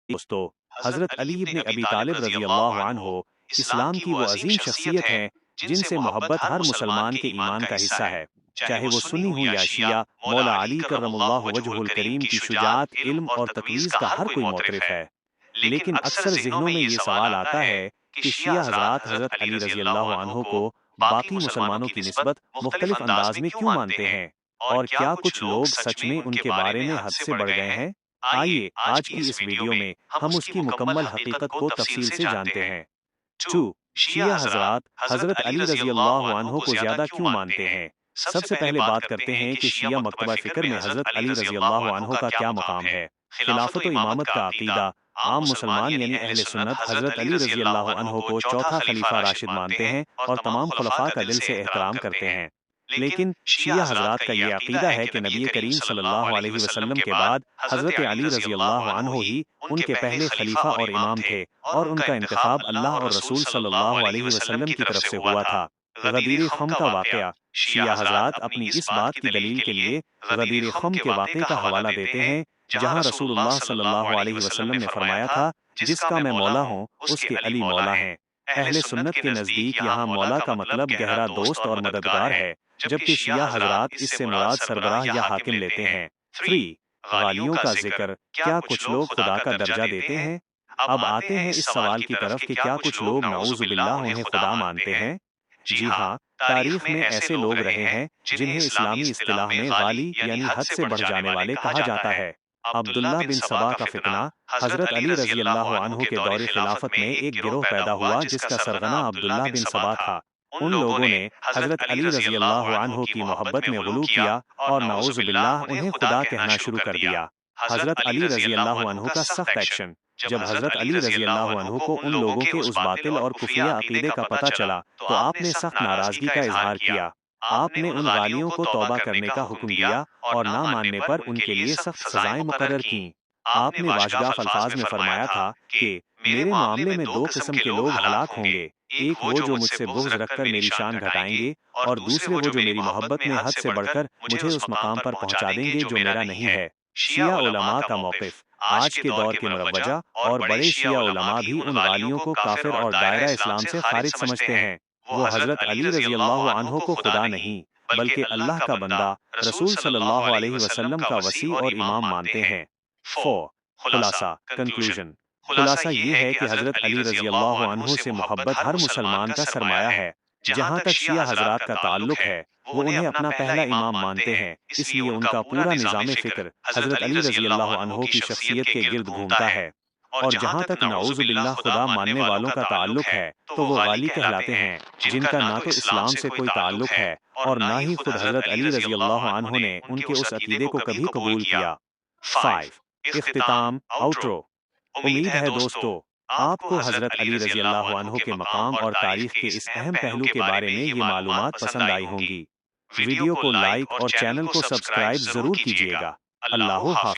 دوستو، حضرت علی ابن ابی طالب رضی اللہ عنہ اسلام کی وہ عظیم شخصیت ہے جن سے محبت ہر مسلمان کے ایمان کا حصہ ہے، چاہے وہ سنی ہو یا شیعہ۔ مولا علی کرم اللہ وجہہ الکریم کی شجاعت، علم اور تقویز کا ہر کوئی معترف ہے، لیکن اکثر ذہنوں میں یہ سوال آتا ہے کہ شیعہ حضرات حضرت علی رضی اللہ عنہ کو باقی مسلمانوں کی نسبت مختلف انداز میں کیوں مانتے ہیں، اور کیا کچھ لوگ سچ میں ان کے بارے میں حد سے بڑھ گئے ہیں؟ آئیے آج کی اس ویڈیو میں ہم اس کی مکمل حقیقت کو تفصیل سے جانتے ہیں۔ 2. شیعہ حضرات حضرت علی رضی اللہ عنہ کو زیادہ کیوں مانتے ہیں؟ سب سے پہلے بات کرتے ہیں کہ شیعہ مکتبہ فکر میں حضرت علی رضی اللہ عنہ کا کیا مقام ہے۔ خلافت و امامت کا عقیدہ، عام مسلمان یعنی اہل سنت حضرت علی رضی اللہ عنہ کو چوتھا خلیفہ راشد مانتے ہیں اور تمام خلفاء کا دل سے احترام کرتے ہیں، لیکن شیعہ حضرات کا یہ عقیدہ ہے کہ نبی کریم صلی اللہ علیہ وسلم کے بعد حضرت علی رضی اللہ عنہ ہی ان کے پہلے خلیفہ اور امام تھے، اور ان کا انتخاب اللہ اور رسول صلی اللہ علیہ وسلم کی طرف سے ہوا تھا۔ غدیر خم کا واقعہ، شیعہ حضرات اپنی اس بات کی دلیل کے لیے غدیر خم کے واقعے کا حوالہ دیتے ہیں، جہاں رسول اللہ صلی اللہ علیہ وسلم نے فرمایا تھا، جس کا میں مولا ہوں اس کے علی مولا ہیں۔ اہل سنت کے نزدیک یہاں مولا کا مطلب گہرا دوست اور مددگار ہے، جبکہ شیعہ حضرات اس سے مراد سربراہ یا حاکم لیتے ہیں۔ 3. غالیوں کا ذکر، کیا کچھ لوگ خدا کا درجہ دیتے ہیں؟ اب آتے ہیں اس سوال کی طرف کہ کیا کچھ لوگ نعوذ باللہ انہیں خدا مانتے ہیں؟ جی ہاں، تاریخ میں ایسے لوگ رہے ہیں جنہیں اسلامی اصطلاح میں غالی یعنی حد سے بڑھ جانے والے کہا جاتا ہے۔ عبداللہ بن سبا کا فتنہ، حضرت علی رضی اللہ عنہ کے دور خلافت میں ایک گروہ پیدا ہوا جس کا سرغنہ عبداللہ بن سبا تھا۔ ان لوگوں نے حضرت علی رضی اللہ عنہ کی محبت میں غلو کیا اور نعوذ باللہ انہیں خدا کہنا شروع کر دیا۔ حضرت علی رضی اللہ عنہ کا سخت ایکشن، جب حضرت علی رضی اللہ عنہ کو ان لوگوں کے اس باطل اور کفریہ عقیدے کا پتہ چلا تو آپ نے سخت ناراضگی کا اظہار کیا۔ آپ نے ان غالیوں کو توبہ کرنے کا حکم دیا اور نہ ماننے پر ان کے لیے سخت سزائیں مقرر کیں۔ آپ نے واشگاف الفاظ میں فرمایا تھا کہ میرے معاملے میں دو قسم کے لوگ ہلاک ہوں گے، ایک وہ جو مجھ سے بغض رکھ کر میری شان گھٹائیں گے، اور دوسرے وہ جو میری محبت میں حد سے بڑھ کر مجھے اس مقام پر پہنچا دیں گے جو میرا نہیں ہے۔ شیعہ علماء کا موقف، آج کے دور کے مروجہ اور بڑے شیعہ علماء بھی ان غالیوں کو کافر اور دائرہ اسلام سے خارج سمجھتے ہیں۔ وہ حضرت علی رضی اللہ عنہ کو خدا نہیں بلکہ اللہ کا بندہ، رسول صلی اللہ علیہ وسلم کا وصی اور امام مانتے ہیں۔ 4. خلاصہ کنکلوژن، خلاصہ یہ ہے کہ حضرت علی رضی اللہ عنہ سے محبت ہر مسلمان کا سرمایہ ہے۔ جہاں تک شیعہ حضرات کا تعلق ہے، وہ انہیں اپنا پہلا امام مانتے ہیں، اس لیے ان کا پورا نظام فکر حضرت علی رضی اللہ عنہ کی شخصیت کے گرد گھومتا ہے۔ اور جہاں تک نعوذ باللہ خدا ماننے والوں کا تعلق ہے تو وہ غالی کہلاتے ہیں، جن کا نہ تو اسلام سے کوئی تعلق ہے اور نہ ہی خود حضرت علی رضی اللہ عنہ نے ان کے اس عقیدے کو کبھی قبول کیا۔ 5. اختتام آؤٹرو، امید ہے دوستو آپ کو حضرت علی رضی اللہ عنہ کے مقام اور تاریخ کے اس اہم پہلو کے بارے میں یہ معلومات پسند آئی ہوں گی۔ ویڈیو کو لائک اور چینل کو سبسکرائب ضرور کیجیے گا۔ اللہ حافظ۔